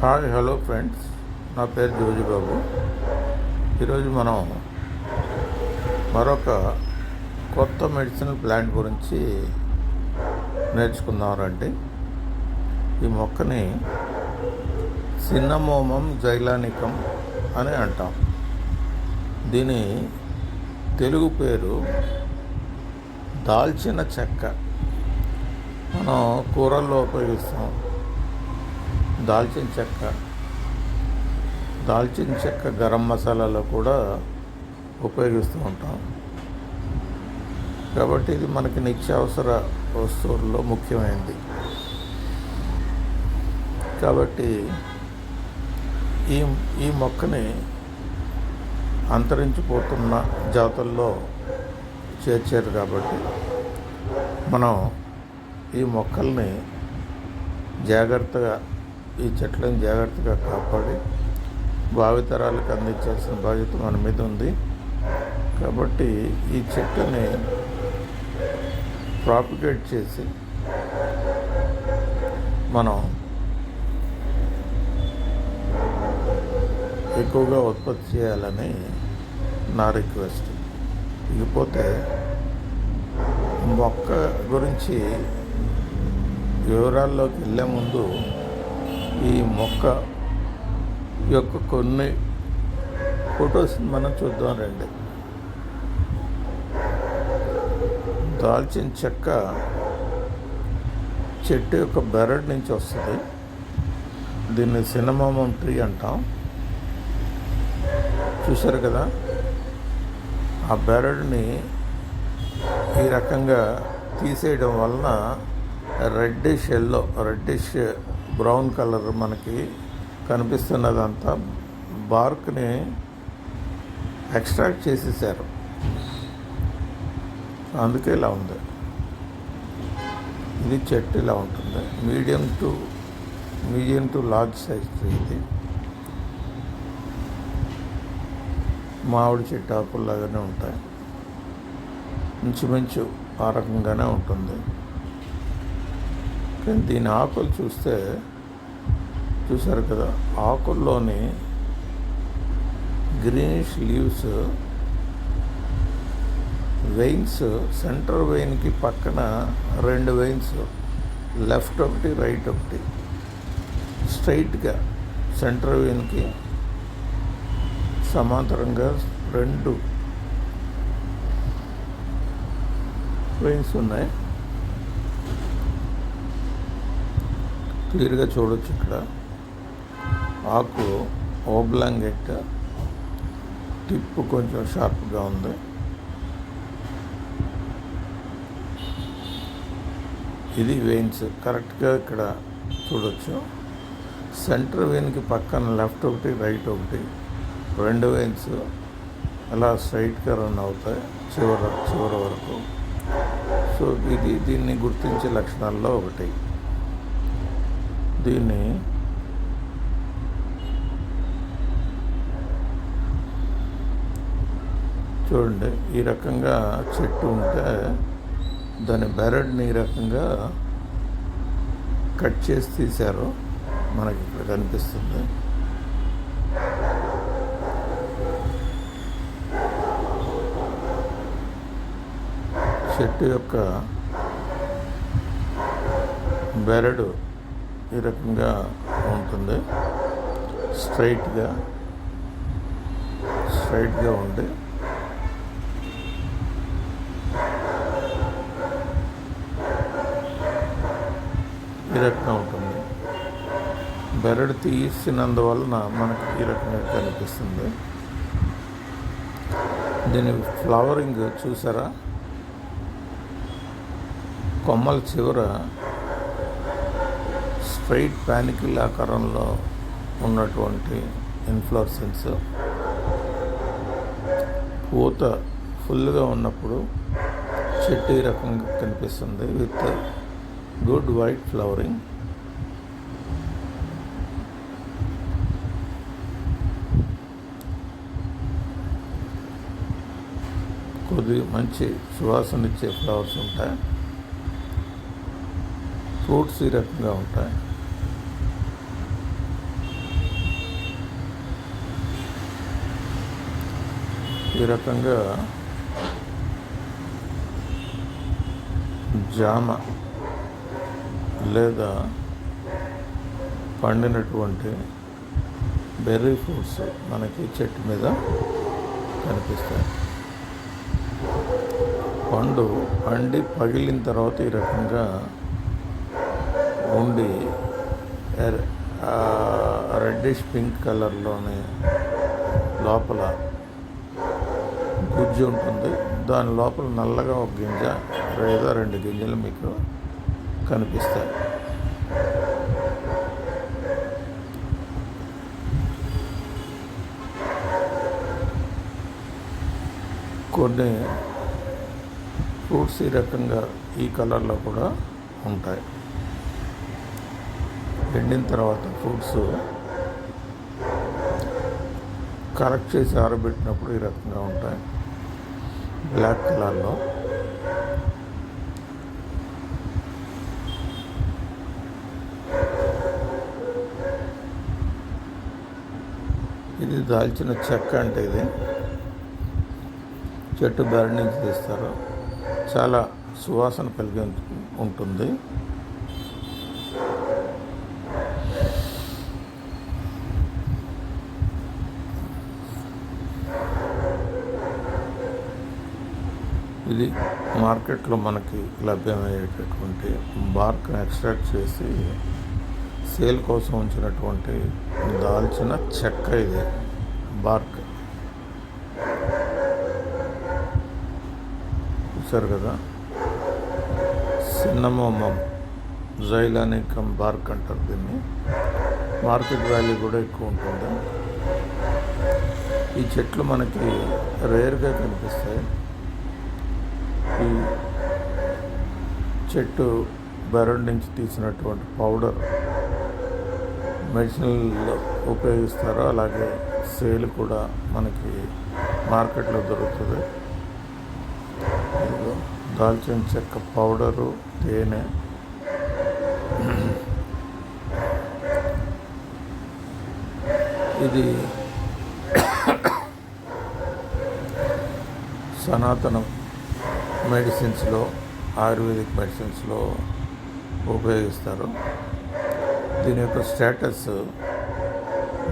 Hi hello friends, నా పేరు జోజిబాబు. ఈరోజు మనం మరొక కొత్త మెడిసినల్ ప్లాంట్ గురించి నేర్చుకుందాం రండి. ఈ మొక్కని సిన్నమోమం జైలానికం అని అంటాం. దీని తెలుగు పేరు దాల్చిన చెక్క. మనం కూరల్లో ఉపయోగిస్తాం. దాల్చిన చెక్క గరం మసాలాలో కూడా ఉపయోగిస్తూ ఉంటాం. కాబట్టి ఇది మనకి నిత్యావసర వస్తువుల్లో ముఖ్యమైనది. కాబట్టి ఈ మొక్కని అంతరించిపోతున్న జాతుల్లో చేర్చారు. కాబట్టి మనం ఈ మొక్కల్ని ఈ చెట్లను జాగ్రత్తగా కాపాడి భావితరాలకు అందించాల్సిన బాధ్యత మన మీద ఉంది. కాబట్టి ఈ చెట్టుని ప్రాపిగేట్ చేసి మనం ఎక్కువగా ఉత్పత్తి చేయాలని నా రిక్వెస్ట్. ఇకపోతే మొక్క గురించి వివరాల్లోకి వెళ్ళే ముందు ఈ మొక్క యొక్క కొన్ని ఫొటోస్ని మనం చూద్దాం రండి. దాల్చిన చెక్క చెట్టు యొక్క బెరడ్ నుంచి వస్తుంది. దీన్ని సిన్నమోమం ట్రీ అంటాం. చూశారు కదా, ఆ బెరడ్ని ఈ రకంగా తీసేయడం వలన రెడ్డిష్ బ్రౌన్ కలర్ మనకి కనిపిస్తున్నదంతా బార్క్ని ఎక్స్ట్రాక్ట్ చేసేసారు. అందుకే ఇలా ఉంది. ఇది చెట్టు ఇలా ఉంటుంది. Medium to large size tree. ఇది మామిడి చెట్టు ఆకుల్లాగానే ఉంటాయి. ఇంచుమించు ఆ రకంగానే ఉంటుంది. కానీ దీని ఆకులు చూసారు కదా, ఆకుల్లోని గ్రీనిష్ లీవ్స్, వెయిన్స్, సెంటర్ వెయిన్కి పక్కన 2 వెయిన్స్, లెఫ్ట్ ఒకటి రైట్ ఒకటి, స్ట్రైట్గా సెంటర్ వెయిన్కి సమాంతరంగా 2 వెయిన్స్ ఉన్నాయి. క్లియర్గా చూడొచ్చు. ఇక్కడ ఆకు ఓబ్లాంగెట్, టిప్ కొంచెం షార్ప్గా ఉంది. ఇది వెయిన్స్ కరెక్ట్గా ఇక్కడ చూడొచ్చు. సెంటర్ వెయిన్కి పక్కన లెఫ్ట్ ఒకటి రైట్ ఒకటి 2 వెయిన్స్ అలా స్ట్రైట్గా రన్ అవుతాయి చివరి వరకు. సో దీన్ని గుర్తించే లక్షణాల్లో ఒకటి. దీన్ని చూడండి, ఈ రకంగా చెట్టు ఉంటే దాని బెరడ్ని ఈ రకంగా కట్ చేసి తీశారు. మనకి ఇక్కడ కనిపిస్తుంది. చెట్టు యొక్క బెరడు ఈ రకంగా ఉంటుంది. స్ట్రైట్గా ఉండి ఈ రకంగా ఉంటుంది. బెరడు తీసినందువలన మనకి ఈ రకంగా కనిపిస్తుంది. దీని ఫ్లవరింగ్ చూసారా, కొమ్మల చివర స్ట్రైట్ ప్యానికిల్ ఆకారంలో ఉన్నటువంటి ఇన్ఫ్లోరెసెన్స్. పూత ఫుల్గా ఉన్నప్పుడు చెట్టు ఈ రకంగా కనిపిస్తుంది విత్ గుడ్ వైట్ ఫ్లవరింగ్. కొద్దిగా మంచి సువాసన ఇచ్చే ఫ్లవర్స్ ఉంటాయి. ఫ్రూట్స్ ఈ రకంగా ఉంటాయి. ఈ రకంగా జామ లేదా పండినటువంటి బెర్రీ ఫ్రూట్స్ మనకి చెట్టు మీద కనిపిస్తాయి. పండు పండి పగిలిన తర్వాత ఈ రకంగా ఉండి రెడ్డిష్ పింక్ కలర్లోని లోపల గుజ్జు ఉంటుంది. దాని లోపల నల్లగా ఒక గింజ లేదా 2 గింజలు మీకు కనిపిస్తాయి. కొన్ని ఫ్రూట్స్ ఈ రకంగా ఈ కలర్లో కూడా ఉంటాయి. ఎండిన తర్వాత ఫ్రూట్స్ కరెక్ట్ చేసి ఆరబెట్టినప్పుడు ఈ రకంగా ఉంటాయి, బ్లాక్ కలర్లో. ఇది దాల్చిన చెక్క అంటే ఇది చెట్టు బెరడు నుంచి తీస్తారు. చాలా సువాసన కలిగి ఉంటుంది. ఇది మార్కెట్లో మనకి లభ్యమయ్యేటటువంటి బార్క్ని ఎక్స్ట్రాక్ట్ చేసి సేల్ కోసం ఉంచినటువంటి దాల్చిన చెక్క. ఇది బార్క్ చూసారు కదా, సిన్నమోమం జైలానికం బార్క్ అంటారు దీన్ని. మార్కెట్ వాల్యూ కూడా ఎక్కువ ఉంటుంది. ఈ చెట్లు మనకి రేర్గా కనిపిస్తాయి. ఈ చెట్టు బెరడు నుంచి తీసినటువంటి పౌడర్ మెడిసిన్లో ఉపయోగిస్తారు. అలాగే సేల్ కూడా మనకి మార్కెట్లో దొరుకుతుంది. దాల్చిన చెక్క పౌడరు, తేనె, ఇది సనాతన మెడిసిన్స్లో, ఆయుర్వేదిక్ మెడిసిన్స్లో ఉపయోగిస్తారు. దీని యొక్క status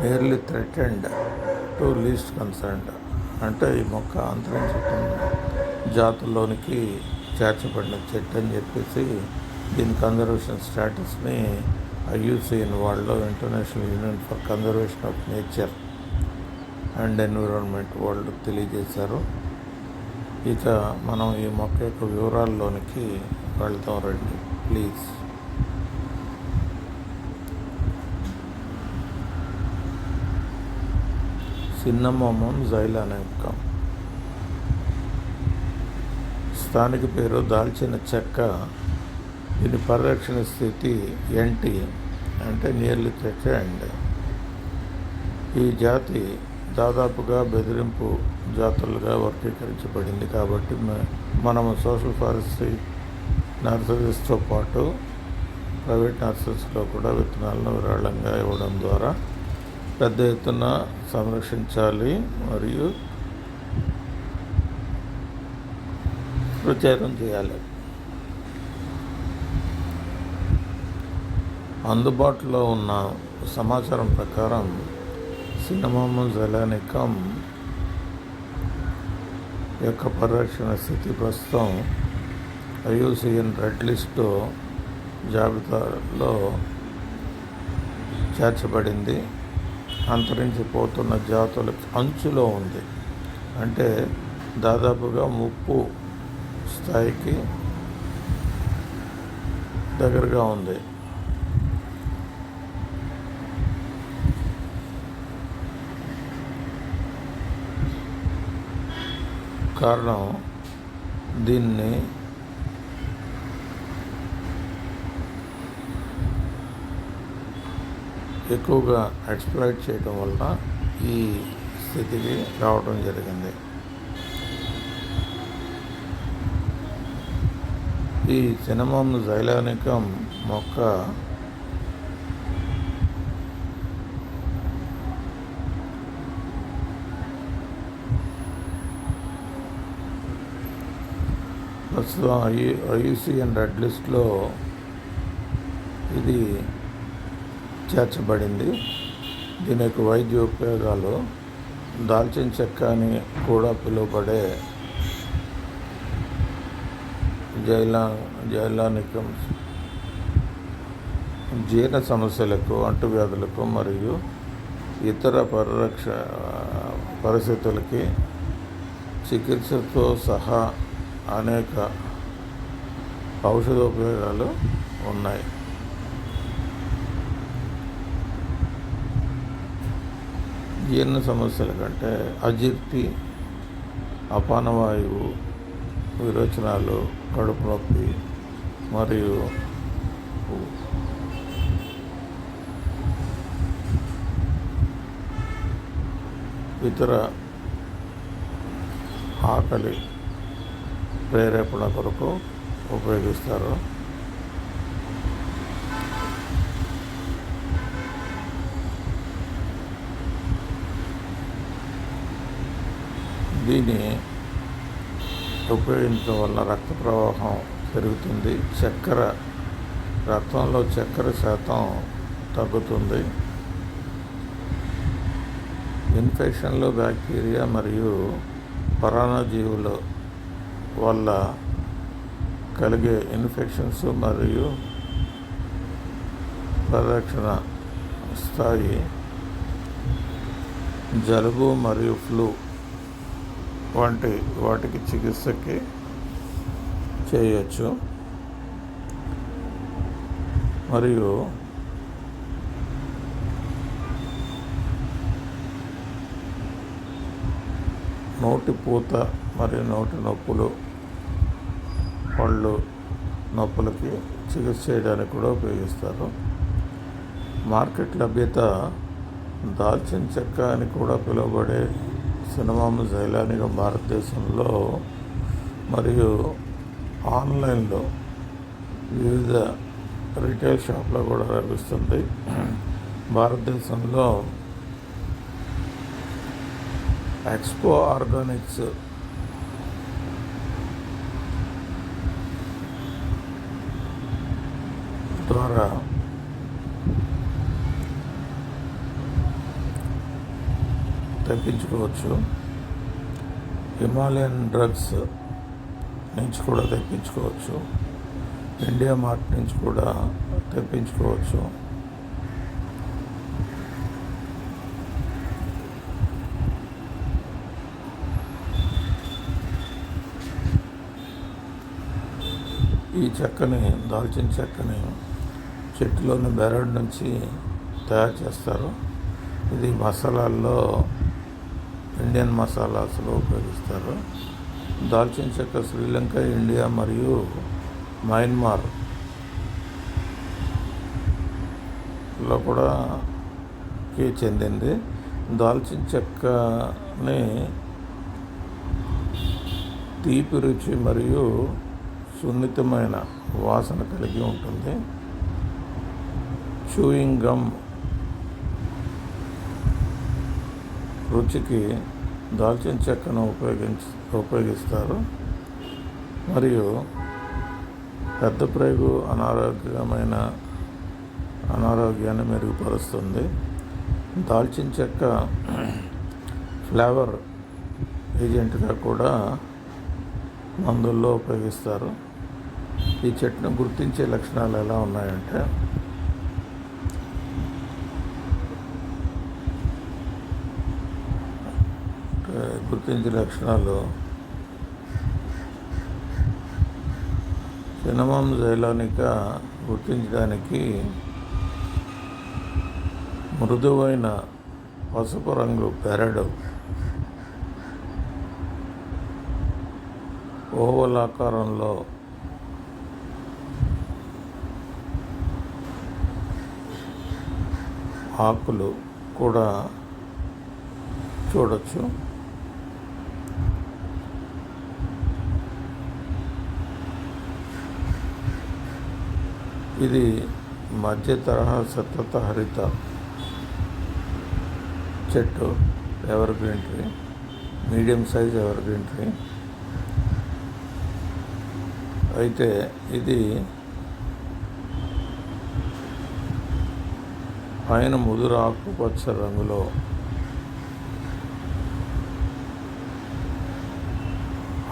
nearly threatened to least concerned, అంటే ఈ మొక్క అంతరించుతున్న జాతుల్లోనికి చేర్చబడిన చెట్టు అని చెప్పేసి దీని కన్జర్వేషన్ స్టేటస్ని IUCN వాళ్ళు, international union for conservation of nature and environment వాళ్ళు తెలియజేశారు. ఇక మనం ఈ మొక్క యొక్క వివరాల్లోనికి వెళ్తాం రండి ప్లీజ్. సిన్నమోమం జైలానికం, స్థానిక పేరు దాల్చిన చెక్క. దీని పరిరక్షణ స్థితి NT అంటే నియర్లీ థ్రెటెండ్. ఈ జాతి దాదాపుగా బెదిరింపు జాతులుగా వర్గీకరించబడింది. కాబట్టి మనము సోషల్ ఫారెస్ట్రీ నర్సరీస్తో పాటు ప్రైవేట్ నర్సరీస్లో కూడా విత్తనాలను విరాళంగా ఇవ్వడం ద్వారా పెద్ద ఎత్తున సంరక్షించాలి మరియు ప్రచారం చేయాలి. అందుబాటులో ఉన్న సమాచారం ప్రకారం సిన్నమోమం జైలానికం యొక్క పరిరక్షణ స్థితి ప్రస్తుతం IUCN రెడ్ లిస్టు జాబితాలో చేర్చబడింది. అంతరించిపోతున్న జాతుల అంచులో ఉంది, అంటే దాదాపుగా ముప్పు స్థాయికి దగ్గరగా ఉంది. కారణం దీన్ని ఎక్కువగా ఎక్స్‌ప్లాయిట్ చేయడం వల్ల ఈ స్థితికి రావడం జరిగింది. ఈ సిన్నమోమం జైలానికం మొక్క ప్రస్తుతం IUCN రెడ్ లిస్ట్లో ఇది చేర్చబడింది. దీని యొక్క వైద్య ఉపయోగాలు దాల్చిన చెక్క అని కూడా పిలువబడే జైలానికం జీర్ణ సమస్యలకు, అంటువ్యాధులకు మరియు ఇతర పరిస్థితులకి చికిత్సతో సహా అనేక ఔషధోపయోగాలు ఉన్నాయి. జీర్ణ సమస్యల కంటే అజీర్తి, అపానవాయువు, విరోచనాలు, కడుపు నొప్పి మరియు ఇతర ఆకలి ప్రేరేపణ కొరకు ఉపయోగిస్తారు. దీన్ని ఉపయోగించడం వల్ల రక్త ప్రవాహం పెరుగుతుంది, రక్తంలో చక్కెర శాతం తగ్గుతుంది. ఇన్ఫెక్షన్లు, బ్యాక్టీరియా మరియు పరాన్నజీవుల వల్ల కలిగే ఇన్ఫెక్షన్స్ మరియు పరిరక్షణ స్థాయి, జలుబు మరియు ఫ్లూ వంటి వాటికి చికిత్సకి చేయవచ్చు. మరియు నోటి పూత మరియు నోటి నొప్పులు, పళ్ళు నొప్పులకి చికిత్స చేయడానికి కూడా ఉపయోగిస్తారు. మార్కెట్ లభ్యత దాల్చిన చెక్క అని కూడా పిలువబడే సినమోమం జైలానికం భారతదేశంలో మరియు ఆన్లైన్లో వివిధ రిటైల్ షాప్లో కూడా లభిస్తుంది. భారతదేశంలో ఎక్స్పో ఆర్గానిక్స్ ద్వారా తెప్పించుకోవచ్చు. హిమాలయన్ డ్రగ్స్ నుంచి కూడా తెప్పించుకోవచ్చు. ఇండియా మార్ట్ నుంచి కూడా తెప్పించుకోవచ్చు. ఈ చెక్కని, దాల్చిన చెక్కని చెట్టులోని బెరడు నుంచి తయారు చేస్తారు. ఇది మసాలాల్లో, ఇండియన్ మసాలాస్లో ఉపయోగిస్తారు. దాల్చిన చెక్క శ్రీలంక, ఇండియా మరియు మయన్మార్లో కూడా చెందింది. దాల్చిన చెక్కని తీపి రుచి మరియు సున్నితమైన వాసన కలిగి ఉంటుంది. చూయింగ్ గమ్ రుచికి దాల్చిన చెక్కను ఉపయోగిస్తారు. మరియు పెద్ద ప్రేగు అనారోగ్యాన్ని మెరుగుపరుస్తుంది. దాల్చిన చెక్క ఫ్లేవర్ ఏజెంట్గా కూడా మందుల్లో ఉపయోగిస్తారు. ఈ చెట్టును గుర్తించే లక్షణాలు ఎలా ఉన్నాయంటే, గుర్తించే లక్షణాలు సినమోమం జైలానికా గుర్తించడానికి మృదువైన పసుపు రంగు బెరడు, ఓవల్ ఆకారంలో ఆకులు కూడా చూడొచ్చు. ఇది మధ్య తరహా సతత హరిత చెట్టు, ever green tree, medium size ever green tree. అయితే ఇది పైన ముదురు ఆకుపచ్చ రంగులో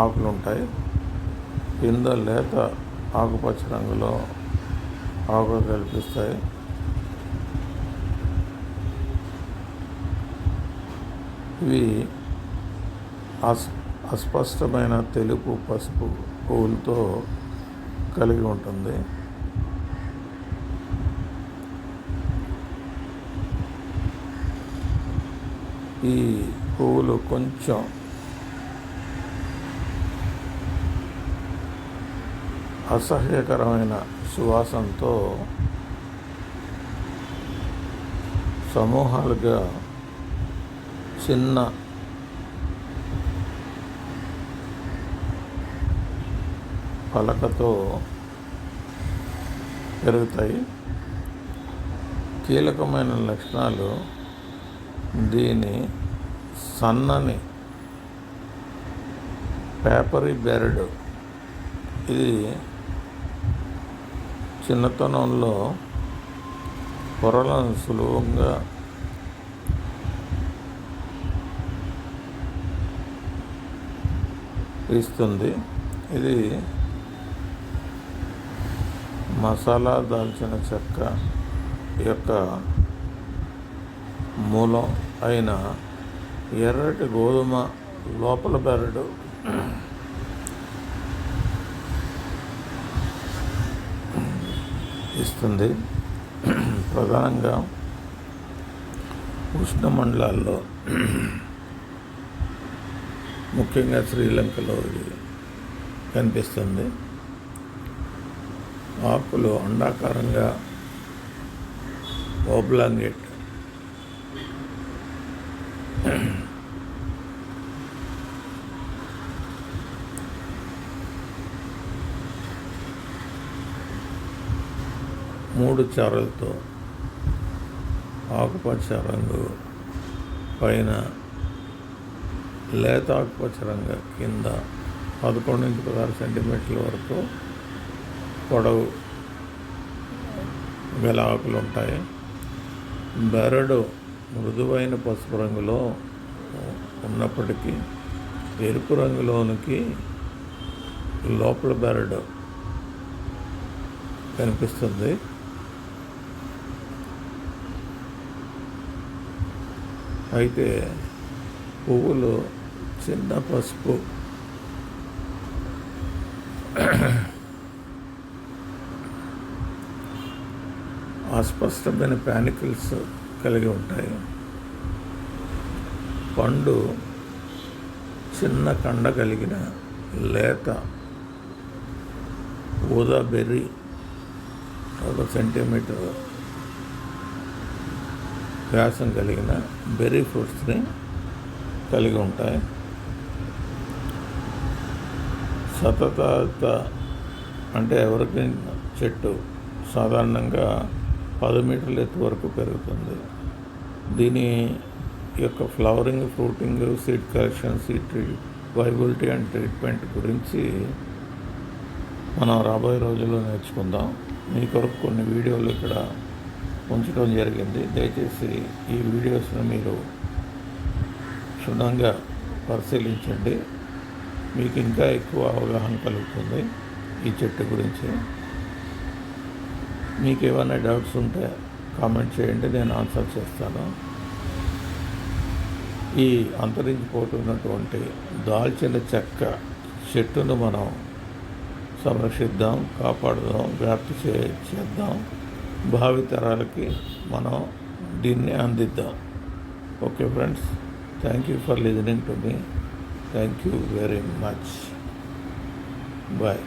ఆకులు ఉంటాయి, కింద లేత ఆకుపచ్చ రంగులో ఆకులు కనిపిస్తాయి. ఇవి అస్పష్టమైన తెలుపు పసుపు పువ్వులతో కలిగి ఉంటుంది. ఈ పువ్వులు కొంచెం అసహ్యకరమైన సువాసనతో సమూహాలుగా చిన్న పలకతో పెరుగుతాయి. కీలకమైన లక్షణాలు దీని సన్నని పేపరీ బెరడు. ఇది చిన్నతనంలో పొరలను సులువుగా ఇస్తుంది. ఇది మసాలా దాల్చిన చెక్క యొక్క మూలం అయిన ఎర్రటి గోధుమ లోపల బెరడు ఇస్తుంది. ప్రధానంగా ఉష్ణమండలాల్లో, ముఖ్యంగా శ్రీలంకలో ఇది కనిపిస్తుంది. ఆకులు అండాకారంగా ఓబ్లాంగేట్, మూడు చారలతో ఆకుపచ్చ రంగు పైన, లేత ఆకుపచ్చ రంగు కింద 11 నుంచి 16 సెంటీమీటర్ల వరకు పొడవు గల ఆకులు ఉంటాయి. బెరడు మృదువైన పసుపు రంగులో ఉన్నప్పటికీ ఎరుపు రంగులోనికి లోపల బెరడు కనిపిస్తుంది. అయితే పువ్వులు చిన్న పసుపు అస్పష్టమైన పానికల్స్ కలిగి ఉంటాయి. పండు చిన్న కండ కలిగిన లేత ఊదా బెర్రీ 1 సెంటీమీటర్ వ్యాసం కలిగిన బెర్రీ ఫ్రూట్స్ని కలిగి ఉంటాయి. సతత అంటే ఎవరిగ్రీన్ చెట్టు సాధారణంగా 10 మీటర్ల ఎత్తు వరకు పెరుగుతుంది. దీని యొక్క flowering, fruiting, seed collection, seed viability and treatment గురించి మనం రాబోయే రోజుల్లో నేర్చుకుందాం. మీ కొరకు కొన్ని వీడియోలు ఇక్కడ ఉంచడం జరిగింది. దయచేసి ఈ వీడియోస్ను మీరు క్షుణ్ణంగా పరిశీలించండి. మీకు ఇంకా ఎక్కువ అవగాహన కలుగుతుంది ఈ చెట్టు గురించి. మీకు ఏమైనా డౌట్స్ ఉంటే కామెంట్ చేయండి, నేను ఆన్సర్ చేస్తాను. ఈ అంతరించిపోతున్నటువంటి దాల్చిన చెక్క చెట్టును మనం సంరక్షిద్దాం, కాపాడుదాం, వ్యాప్తి చేద్దాం. భావితరాలకి మనం దీన్ని అందిద్దాం. Okay friends, thank you for listening to me. Thank you very much. Bye.